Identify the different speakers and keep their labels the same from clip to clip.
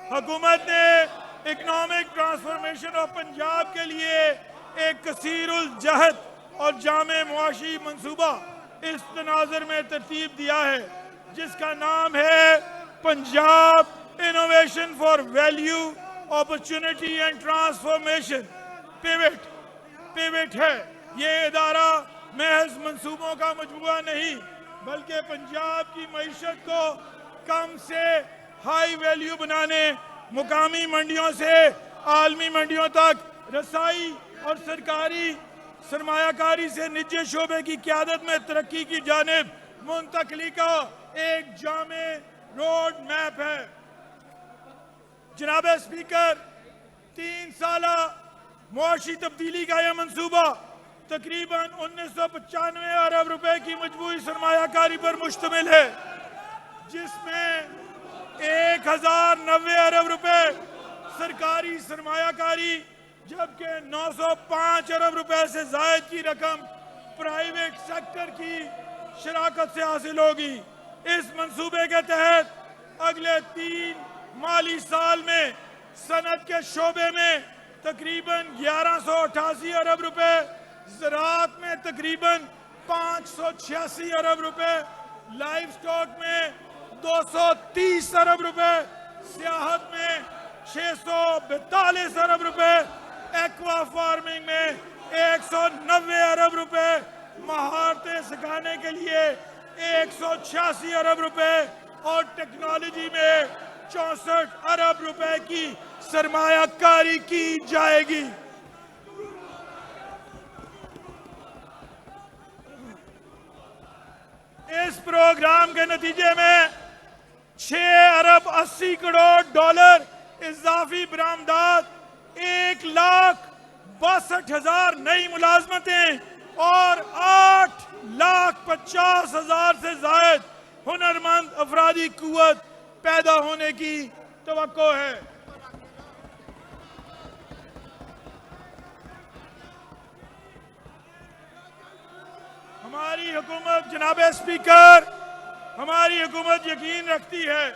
Speaker 1: हुकूमत ने economic transformation of Punjab के लिए एक कसीरुल जहद और जामे मुआशी मंसूबा इस तनाज़ुर में तरतीब दिया है, जिसका नाम है Punjab innovation for value opportunity and transformation. Pivot है। ये इदारा महज मंसूबों का मजमुआ नहीं, बल्कि पंजाब की मईशत को कम से हाई वैल्यू बनाने, मुकामी मंडियों से आलमी मंडियों तक रसाई और सरकारी सरमायाकारी से निजी शोबे की क़यादत में तरक्की की जानिब मुंतकली का एक जामे रोड मैप है। जनाब स्पीकर, 3 साला मुआशी तब्दीली का यह मंसूबा तकरीबन 1995 अरब रुपए की मजबूरी सरमायाकारी पर मुश्तमिल है, जिसमें 1090 अरब रुपए सरकारी सरमायाकारी, जबकि 905 अरब रुपए से जायद की रकम प्राइवेट सेक्टर की शराकत से हासिल होगी। इस मंसूबे के तहत अगले 3 माली साल में सनत के शोबे में तकरीबन 1188 अरब रुपए, ज़राअत में तकरीबन 586 अरब रुपए, लाइफ स्टॉक में 230 अरब रुपए, सियाहत में 642 अरब रुपए, एक्वा फार्मिंग में 190 अरब रुपए, महारतें सिखाने के लिए 186 अरब रुपए और टेक्नोलॉजी में 64 अरब रुपए की सरमायाकारी की जाएगी। इस प्रोग्राम के नतीजे में 6 अरब 80 करोड़ डॉलर इजाफी बरामदात, 1,62,000 नई मुलाजमतें और 8,50,000 से जायद हुनरमंद अफरादी कुव्वत पैदा होने की तवक्को है। हमारी हुकूमत, जनाब स्पीकर, हमारी हुकूमत यकीन रखती है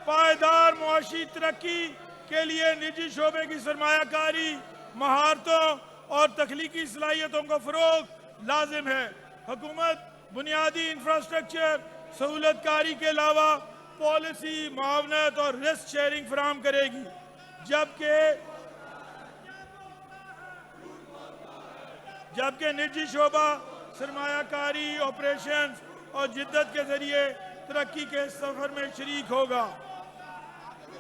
Speaker 1: पायदार मुआशी तरक्की के लिए निजी शोबे की सरमायाकारी, महारतों और तख्लीकी सलाहियतों को फरोग लाजिम है। हुकूमत बुनियादी इंफ्रास्ट्रक्चर सहूलतकारी के अलावा पॉलिसी, मुआवनत और रिस्क शेयरिंग फराहम करेगी, जबकि निजी शोबा सरमायाकारी, ऑपरेशन और जिद्दत के जरिए तरक्की के सफर में शरीक होगा।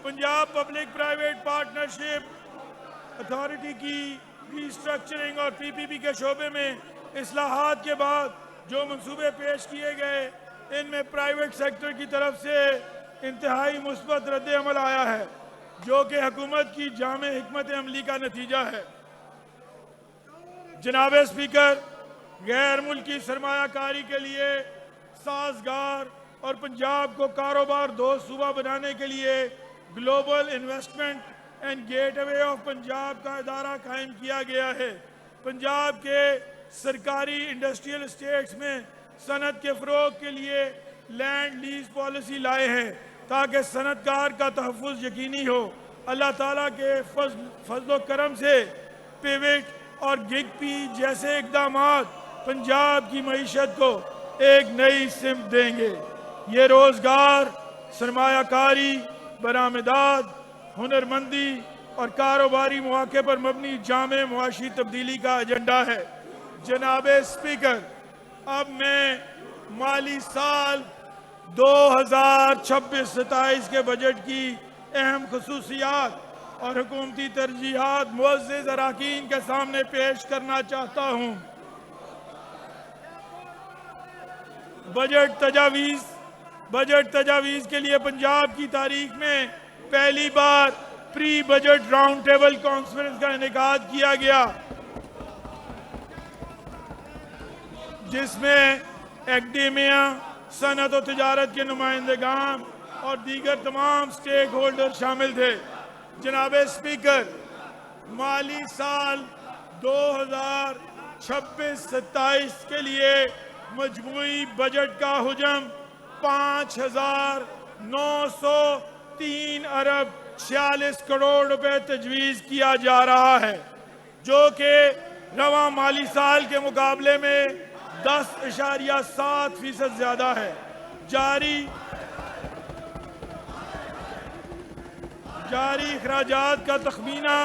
Speaker 1: Punjab public private partnership authority की रीस्ट्रक्चरिंग और पीपीपी के शोबे में इस्लाहात के बाद जो मंसूबे पेश किए गए, इनमें प्राइवेट सेक्टर की तरफ से इंतहाई मुस्बत रद्द अमल आया है, जो कि हुकूमत की जामे हिकमत अमली का नतीजा है। जनाब स्पीकर, गैर मुल्की सरमायाकारी के लिए साजगार और पंजाब को कारोबार दोस्त सूबा बनाने के लिए global investment and gateway of Punjab का इदारा कायम किया गया है। पंजाब के सरकारी इंडस्ट्रियल स्टेट्स में सनत के फ़रोग के लिए लैंड लीज पॉलिसी लाए हैं, ताकि सनतकार का तहफ़्फ़ुज़ यकीनी हो। अल्लाह ताला के फजल करम से पिवट और गिगपी जैसे इक़दामात पंजाब की मईशत को एक नई सिमत देंगे। ये रोज़गार, सरमायाकारी, बरामदात, हुनरमंदी और कारोबारी मौके पर मबनी जामे मुआशी तब्दीली का एजेंडा है। जनाब स्पीकर, अब मैं माली साल 2026-27 के बजट की अहम खसूसियात और हुकूमती तरजीहात मुअज़्ज़िज़ अरकान के सामने पेश करना चाहता हूँ। बजट तजावीज़ के लिए पंजाब की तारीख में पहली बार pre budget round table conference का इनेकाद किया गया, जिसमें एकेडमिया, सनत और तिजारत के नुमाइंदगान और दीगर तमाम स्टेक होल्डर शामिल थे। जनाब स्पीकर, माली साल 2026-27 के लिए मजमूई बजट का हुजम 5,900 3 अरब 46 करोड़ रुपए तजवीज़ किया जा रहा है, जो कि रवा माली साल के मुकाबले में 10.7% ज़्यादा है। जारी अखराजात का तखमीना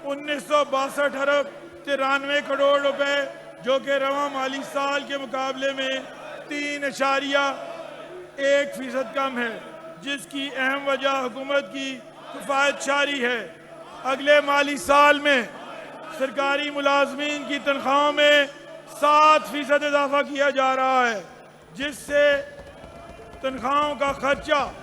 Speaker 1: 1962 अरब 93 करोड़ रुपए, जो कि रवा माली साल के मुकाबले में 3.1% कम है, जिसकी अहम वजह हुकूमत की किफ़ायतशारी है। अगले माली साल में सरकारी मुलाजमीन की तनख्वाहों में 7% इजाफा किया जा रहा है, जिससे तनख्वाहों का खर्चा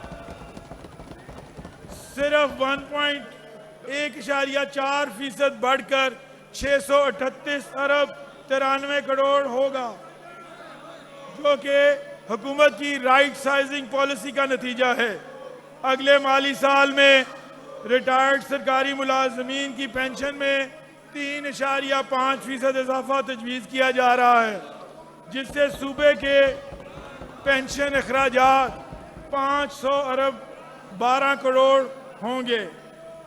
Speaker 1: सिर्फ 1.4% बढ़कर 638 अरब 93 करोड़ होगा, जो कि हुकूमत की राइट साइजिंग पॉलिसी का नतीजा है। अगले माली साल में रिटायर्ड सरकारी मुलाजमीन की पेंशन में 3.5% इजाफा तजवीज़ किया जा रहा है, जिससे सूबे के पेंशन अखराजात 500 अरब 12 करोड़ होंगे।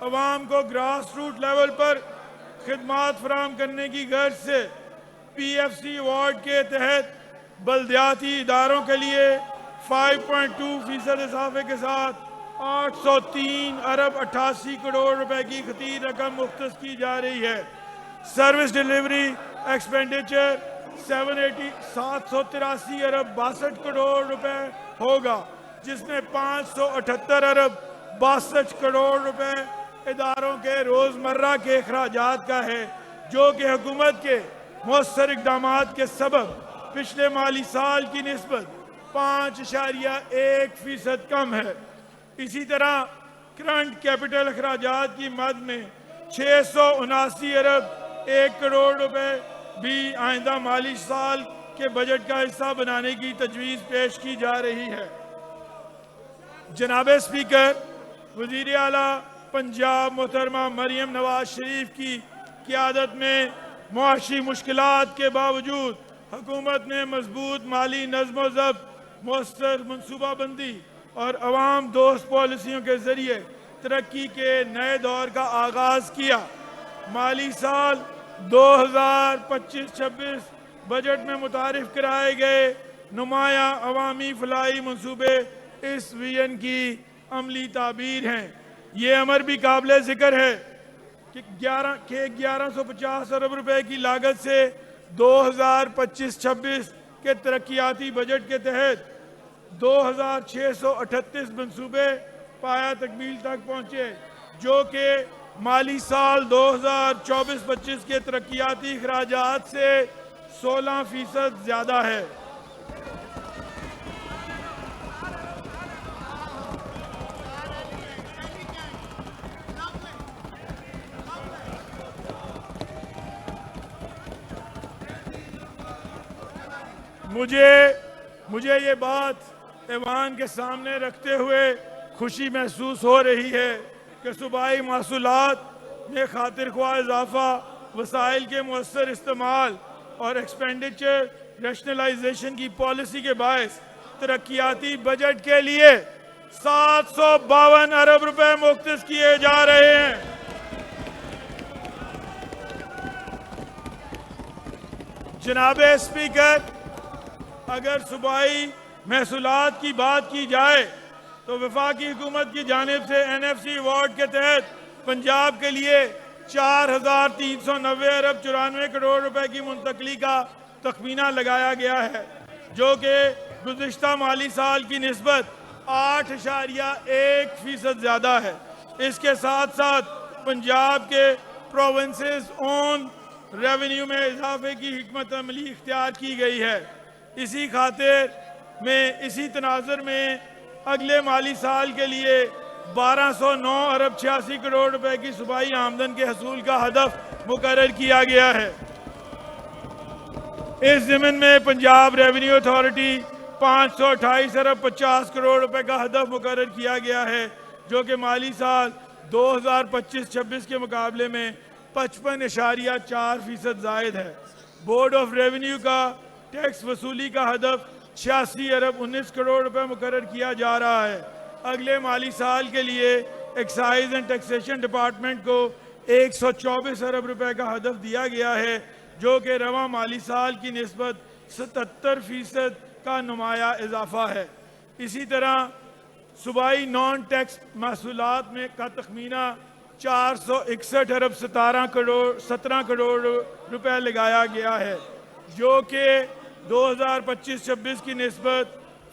Speaker 1: अवाम को ग्रास रूट लेवल पर खिदमात फराहम करने की गर्ज से PFC अवार्ड के तहत बल्दियाती इदारों के लिए 5.2% इजाफे के साथ 803 अरब 88 करोड़ रुपए की खतीर रकम मुख्तस की जा रही है। सर्विस डिलीवरी एक्सपेंडिचर 783 अरब 62 करोड़ रुपए होगा, जिसमें 578 अरब 62 करोड़ रुपए इदारों के रोज़मर्रा के अखराजात का है, जो कि हुकूमत के मौसर इक़दामात के सबब पिछले माली साल की निस्बत 5.1% कम है। इसी तरह करंट कैपिटल अखराजात की मद में 679 अरब 1 करोड़ रुपए भी आइंदा माली साल के बजट का हिस्सा बनाने की तजवीज़ पेश की जा रही है। जनाब स्पीकर, वज़ीर आला पंजाब मोहतरमा मरियम नवाज शरीफ की क़ियादत में मुआशी मुश्किलात के बावजूद हुकूमत ने मजबूत माली नज़्म व ज़ब्त, मौसर मनसूबाबंदी और अवाम दोस्त पॉलिसियों के ज़रिए तरक्की के नए दौर का आगाज़ किया। माली साल 2025-26 बजट में मुतारिफ कराए गए नुमाया अवामी फलाई मनसूबे इस विजन की अमली ताबीर हैं। ये अमर भी काबिल ज़िक्र है कि 1150 अरब रुपए की लागत से 2025-26 के तरक्याती बजट के तहत 2638 मनसूबे पाया तकमील तक पहुँचे, जो कि माली साल 2024-25 के तरक्याती अखराजात से 16% ज़्यादा है। मुझे ये बात ऐवान के सामने रखते हुए खुशी महसूस हो रही है कि सूबाई महसूलात में खातिर ख्वाह इजाफा, वसाइल के मुअस्सर इस्तेमाल और एक्सपेंडिचर रैशनलाइजेशन की पॉलिसी के बायस तरक्याती बजट के लिए 752 अरब रुपए मुख्तस किए जा रहे हैं। जनाब स्पीकर, अगर सूबाई महसूलात की बात की जाए तो वफाकी हुकूमत की जानिब से NFC अवार्ड के तहत पंजाब के लिए 4,390 अरब 94 करोड़ रुपए की मुंतकली का तखमीना लगाया गया है, जो कि गुज़िश्ता माली साल की निस्बत 8.1% ज़्यादा है। इसके साथ साथ पंजाब के प्रोविंसेस ओन रेवेन्यू में इजाफे की हिकमत अमली इख्तियार की गई है। इसी खातिर में इसी तनाज़ुर में अगले माली साल के लिए 1209 अरब 86 करोड़ रुपए की सूबाई आमदन के हसूल का हदफ मुकर्रर किया गया है। इस ज़मीन में पंजाब रेवेन्यू अथॉरिटी 528 अरब 50 करोड़ रुपए का हदफ मुकर्रर किया गया है, जो कि माली साल 2025-26 के मुकाबले में 55.4% ज़ायद है। बोर्ड ऑफ रेवेन्यू का टैक्स वसूली का हदफ 86 अरब 19 करोड़ रुपए मुकर्रर किया जा रहा है। अगले माली साल के लिए एक्साइज एंड टैक्सेशन डिपार्टमेंट को 124 अरब रुपए का हदफ दिया गया है, जो कि रवा माली साल की निस्बत 77% का नुमाया इजाफा है। इसी तरह सूबाई नॉन टैक्स महसूलात में का तखमीना 461 अरब 17 करोड़ रुपए लगाया गया है, जो कि 2025-26 की निस्बत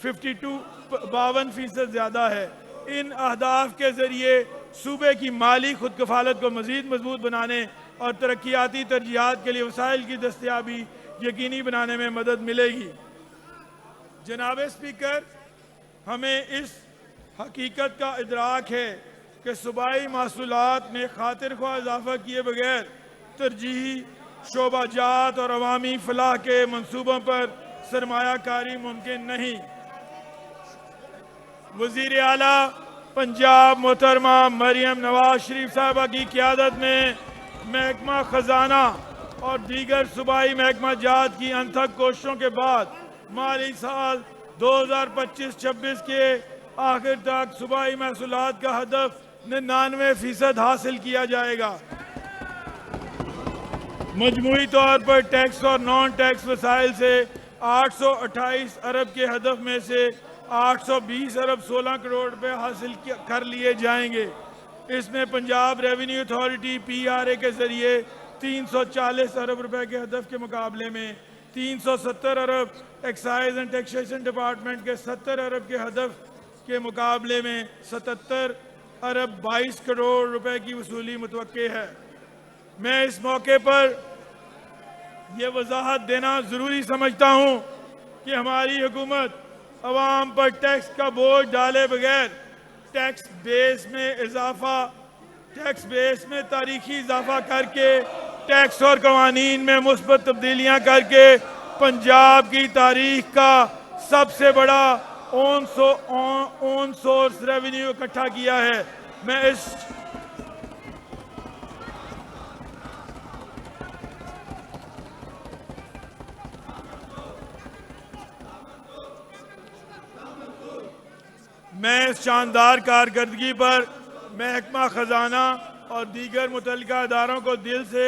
Speaker 1: 52% ज़्यादा है। इन अहदाफ के ज़रिए सूबे की माली खुद कफालत को मज़ीद मजबूत बनाने और तरक्याती तरजीहात के लिए वसाइल की दस्तियाबी यकीनी बनाने में मदद मिलेगी। जनाब स्पीकर, हमें इस हकीकत का इदराक है कि सूबाई महसूलात में खातिर ख्वाह इजाफा किए बगैर तरजीही शोबाजात और अवामी फलाह के मनसूबों पर सरमायाकारी मुमकिन नहीं। वज़ीर आला पंजाब मोहतरमा मरियम नवाज शरीफ साहबा की क़यादत में महकमा ख़जाना और दीगर सूबाई महकमा जात की अनथक कोशिशों के बाद माली साल 2025-26 के आखिर तक सूबाई महसूलात का हदफ 99% हासिल किया जाएगा। मजमूई तौर पर टैक्स और नॉन टैक्स वसाइल से 828 अरब के हदफ में से 820 अरब 16 करोड़ रुपए हासिल कर लिए जाएंगे। इसमें पंजाब रेवेन्यू अथॉरिटी PRA के जरिए 340 अरब रुपए के हदफ के मुकाबले में 370 अरब, एक्साइज एंड टैक्सेशन डिपार्टमेंट के 70 अरब के हदफ के मुकाबले में 77 अरब 22 करोड़ रुपए की वसूली मुतवक्के है। मैं इस मौके पर यह वजाहत देना ज़रूरी समझता हूँ कि हमारी हुकूमत अवाम पर टैक्स का बोझ डाले बगैर टैक्स बेस में तारीखी इजाफा करके टैक्स और कवानीन में मुस्बत तब्दीलियाँ करके पंजाब की तारीख का सबसे बड़ा ऑन सोर्स रेवेन्यू इकट्ठा किया है। मैं इस शानदार कारकर्दगी पर महकमा खजाना और दीगर मुतल्लिका अदारों को दिल से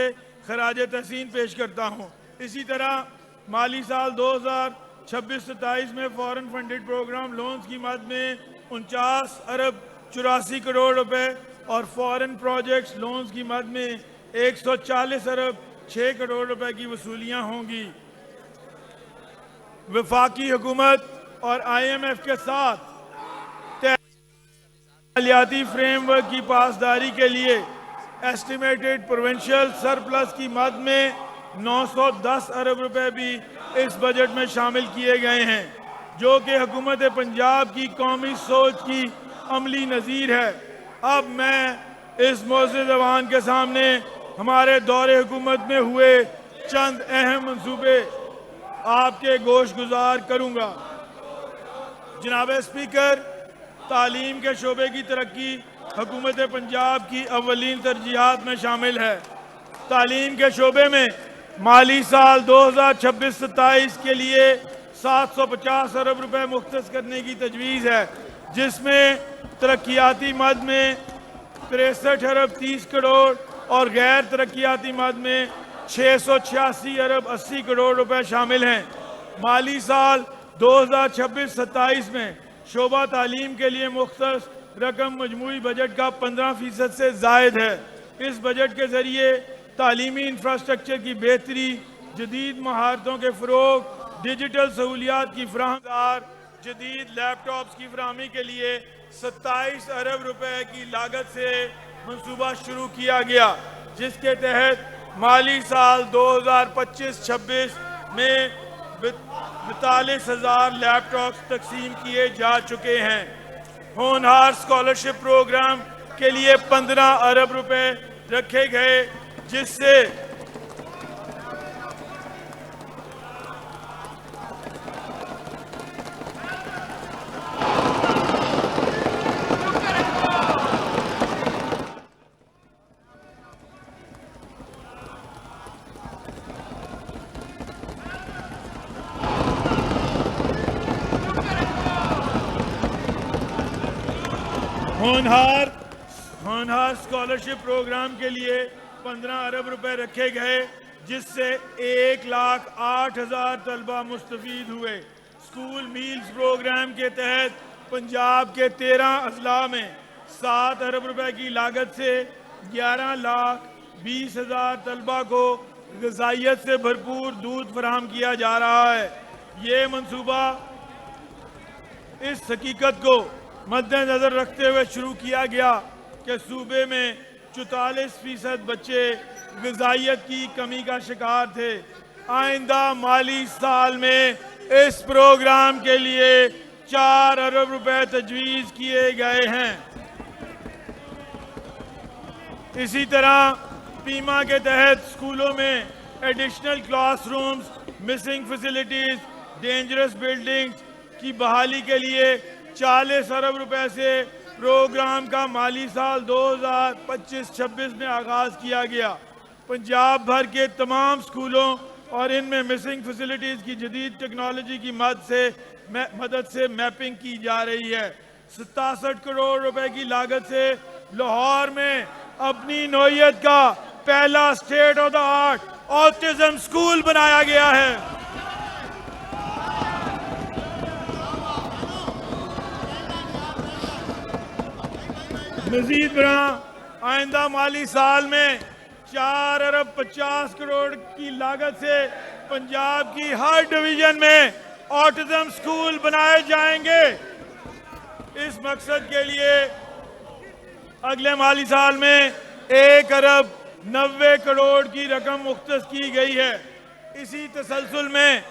Speaker 1: खराज तहसीन पेश करता हूँ। इसी तरह माली साल 2026-27 में फॉरेन फंडेड प्रोग्राम लोन्स की मद में 49 अरब 84 करोड़ रुपए और फॉरेन प्रोजेक्ट्स लोन्स की मद में 140 अरब 6 करोड़ रुपए की वसूलियाँ होंगी। वफाकी हुकूमत और IMF के साथ मालियाती फ्रेमवर्क की पासदारी के लिए एस्टिमेटेड प्रोविंशियल सरप्लस की मद में 910 अरब रुपए भी इस बजट में शामिल किए गए हैं, जो कि हुकूमत पंजाब की कौमी सोच की अमली नज़ीर है। अब मैं इस मोअज़्ज़ज़ ऐवान के सामने हमारे दौरे हुकूमत में हुए चंद अहम मंसूबे आपके गोश गुजार करूँगा। जनाब स्पीकर, तालीम के शोबे की तरक्की हुकूमत पंजाब की अव्वलीन तरजीहात में शामिल है। तालीम के शोबे में माली साल 2026-27 के लिए 750 अरब रुपए मुख्तस करने की तजवीज़ है, जिसमें तरक्याती मद में 63 अरब 30 करोड़ और गैर तरक्याती मद में 686 अरब 80 करोड़ रुपए शामिल हैं। माली साल 2026-27 में शोबा तालीम के लिए मुख्तस रकम मजमूई बजट का 15% से जायद है। इस बजट के जरिए तालीमी इंफ्रास्ट्रक्चर की बेहतरी, जदीद महारतों के फ़रोग, डिजिटल सहूलियात की फराहमी, जदीद लैपटॉप्स की फराहमी के लिए 27 अरब रुपए की लागत से मंसूबा शुरू किया गया, जिसके तहत माली साल 2025-26 में 42,000 लैपटॉप्स तकसीम किए जा चुके हैं। होनहार स्कॉलरशिप प्रोग्राम के लिए 15 अरब रुपए रखे गए, जिससे होनहार स्कॉलरशिप प्रोग्राम के लिए 15 अरब रुपए रखे गए, जिससे 1,08,000 तलबा मुस्तफीद हुए। स्कूल मील्स प्रोग्राम के तहत पंजाब के 13 अजला में 7 अरब रुपए की लागत से 11,20,000 तलबा को ग़िज़ाइयत से भरपूर दूध फराहम किया जा रहा है। ये मंसूबा इस हकीकत को मद्देनजर रखते हुए शुरू किया गया कि सूबे में 44% बच्चे ग़िज़ाइयत की कमी का शिकार थे। आइंदा माली साल में इस प्रोग्राम के लिए 4 अरब रुपए तजवीज़ किए गए हैं। इसी तरह पीमा के तहत स्कूलों में additional classrooms, missing facilities, dangerous buildings की बहाली के लिए 40 अरब रुपए से प्रोग्राम का माली साल 2025-26 में आगाज़ किया गया। पंजाब भर के तमाम स्कूलों और इनमें मिसिंग फैसिलिटीज़ की जदीद टेक्नोलॉजी की मदद से मैपिंग की जा रही है। 67 करोड़ रुपए की लागत से लाहौर में अपनी नौइयत का पहला state of the art autism school बनाया गया है। मजीद बड़ा आइंदा माली साल में 4 अरब 50 करोड़ की लागत से पंजाब की हर डिवीजन में ऑटिज्म स्कूल बनाए जाएंगे। इस मकसद के लिए अगले माली साल में 1 अरब 90 करोड़ की रकम मुख्तस की गई है। इसी तसलसल में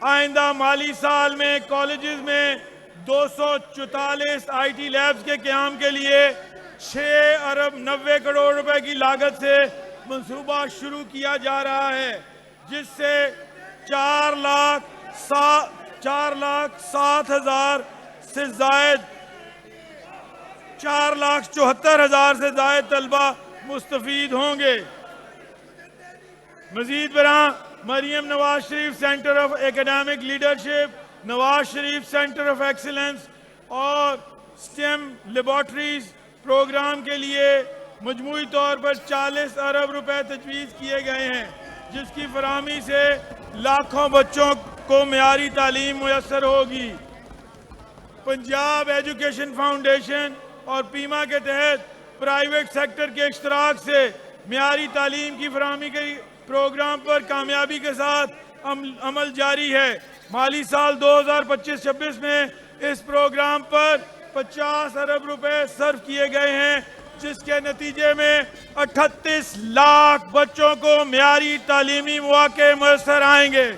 Speaker 1: आइंदा माली साल में कॉलेजेस में 244 IT लैब्स के क़याम के लिए 6 अरब 90 करोड़ रुपए की लागत से मंसूबा शुरू किया जा रहा है, जिससे 4,07,000 से जायद 4,74,000 से जायद तलबा मुस्तफीद होंगे। मजीद बरां Maryam Nawaz Sharif centre of academic leadership, Nawaz Sharif centre of excellence और स्टेम लेबॉर्ट्रीज प्रोग्राम के लिए मजमूई तौर पर 40 अरब रुपए तजवीज़ किए गए हैं, जिसकी फराहमी से लाखों बच्चों को मेयारी तालीम मुयस्सर होगी। पंजाब एजुकेशन फाउंडेशन और पीमा के तहत प्राइवेट सेक्टर के इश्तराक से मेयारी तालीम की फराहमी के प्रोग्राम पर कामयाबी के साथ अमल जारी है। माली साल 2025-26 में इस प्रोग्राम पर 50 अरब रुपए सर्व किए गए हैं, जिसके नतीजे में 38 लाख बच्चों को मेयारी तालीमी मौके मुयस्सर आएंगे।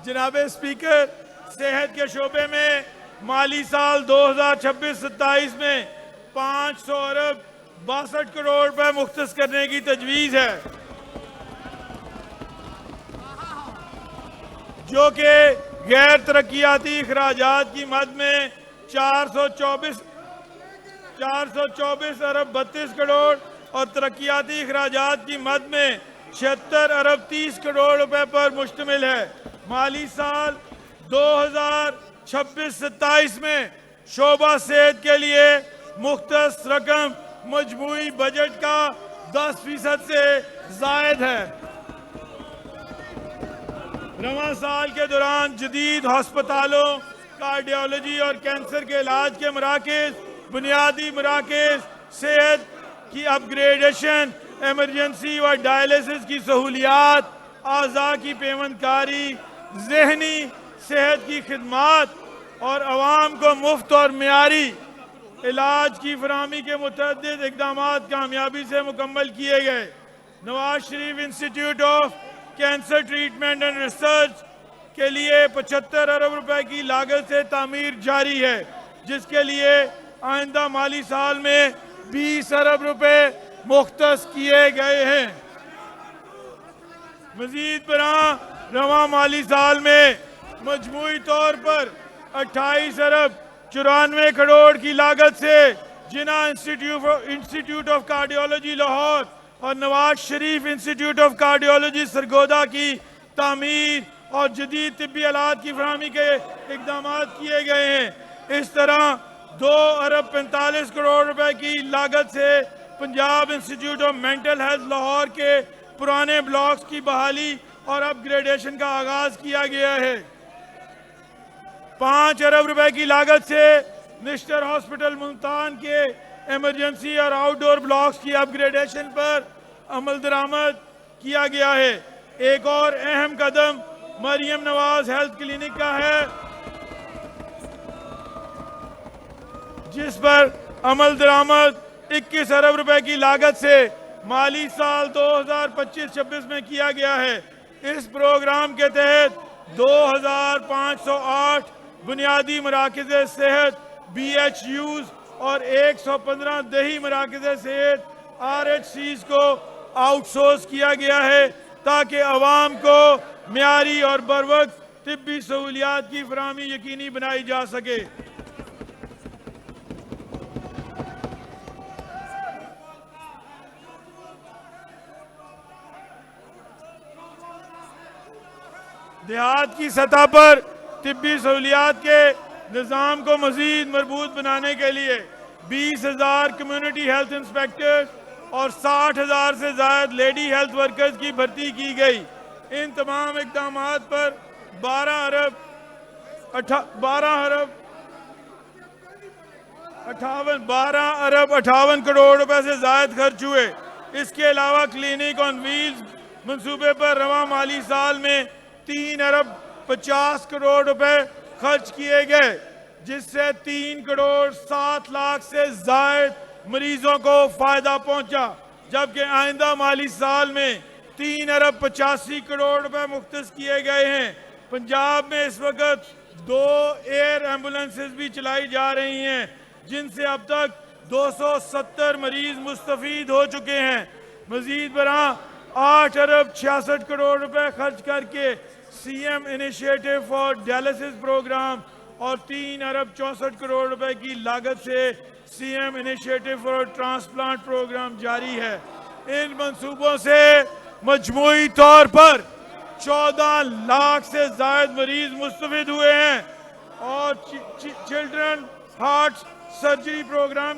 Speaker 1: जनाब स्पीकर, सेहत के शोबे में माली साल 2026-27 में 500 अरब 62 करोड़ रुपए मुख्तस करने की तजवीज़ है, जो कि गैर तरक्याती अखराजात की मद में 424 अरब 32 करोड़ और तरक्याती अखराजात की मद में 76 अरब 30 करोड़ रुपए पर मुश्तमिल है। माली साल 2026-27 में शोबा सेहत के लिए मुख्तस रकम मजमूई बजट का 10% से जायद है। रवां साल के दौरान जदीद हस्पतालों, कार्डियोलॉजी और कैंसर के इलाज के मराकज़, बुनियादी मराकज़, सेहत की अपग्रेडेशन, एमरजेंसी व डायलिसिस की सहूलियात, आज़ा की पेवंदकारी, ज़हनी सेहत की खिदमात और आवाम को मुफ्त और मेयारी इलाज की फराहमी के मुतअद्दिद इक़दाम कामयाबी से मुकम्मल किए गए। Nawaz Sharif institute of cancer treatment and research के लिए 75 अरब रुपए की लागत से तामीर जारी है, जिसके लिए आइंदा माली साल में 20 अरब रुपए मुख्तस किए गए हैं। मजीद बरां रवां माली साल में मजमूई तौर पर 28 अरब 94 करोड़ की लागत से जिन्ना इंस्टीट्यूट ऑफ कार्डियोलॉजी लाहौर और Nawaz Sharif institute of cardiology Sargodha की तामीर और जदीद तिब्बी आलात की फराहमी के इकदाम किए गए हैं। इस तरह 2 अरब 45 करोड़ रुपए की लागत से Punjab institute of mental health Lahore के पुराने ब्लॉक्स की बहाली और अपग्रेडेशन का आगाज किया गया है। 5 अरब रुपए की लागत से निश्तर हॉस्पिटल मुल्तान के इमरजेंसी और आउटडोर ब्लॉक्स की अपग्रेडेशन पर अमल दरामद किया गया है। एक और अहम कदम मरियम नवाज हेल्थ क्लिनिक का है, जिस पर अमल दरामद 21 अरब रुपए की लागत से माली साल 2025-26 में किया गया है। इस प्रोग्राम के तहत 2508 बुनियादी मराकज़ सेहत BHUs और 115 दही मराकज़ सेहत RHCs को आउटसोर्स किया गया है, ताकि अवाम को मियारी और बरवक्त तिब्बी सहूलियात की फराहमी यकीनी बनाई जा सके। देहात की सतह पर तिब्बी सहूलियात के निज़ाम को मज़ीद मजबूत बनाने के लिए 20,000 कम्युनिटी हेल्थ इंस्पेक्टर्स और 60,000 से ज़ायद लेडी हेल्थ वर्कर्स की भर्ती की गई। इन तमाम इक़दाम पर 12 अरब 58 करोड़ रुपए से ज़ायद खर्च हुए। इसके अलावा क्लिनिक ऑन व्हील्स मंसूबे पर रवा माली साल में 3 अरब 50 करोड़ रुपए खर्च किए गए, जिससे 3 करोड़ 7 लाख से जायद मरीजों को फायदा पहुंचा। जबकि आइंदा माली साल में 3 अरब 85 करोड़ रुपए मुख्तस किए गए हैं। पंजाब में इस वक्त 2 एयर एम्बुलेंसेज भी चलाई जा रही हैं, जिनसे अब तक 270 मरीज मुस्तफीद हो चुके हैं। मजीद बरआं 8 अरब 66 करोड़ रुपए खर्च करके CM initiative for dialysis program और 3 अरब 64 करोड़ रुपए की लागत से CM initiative for transplant program जारी है। इन मंसूबों से मजमूई तौर पर 14 लाख से जायद मरीज मुस्तफिद हुए हैं और चिल्ड्रन हार्ट सर्जरी प्रोग्राम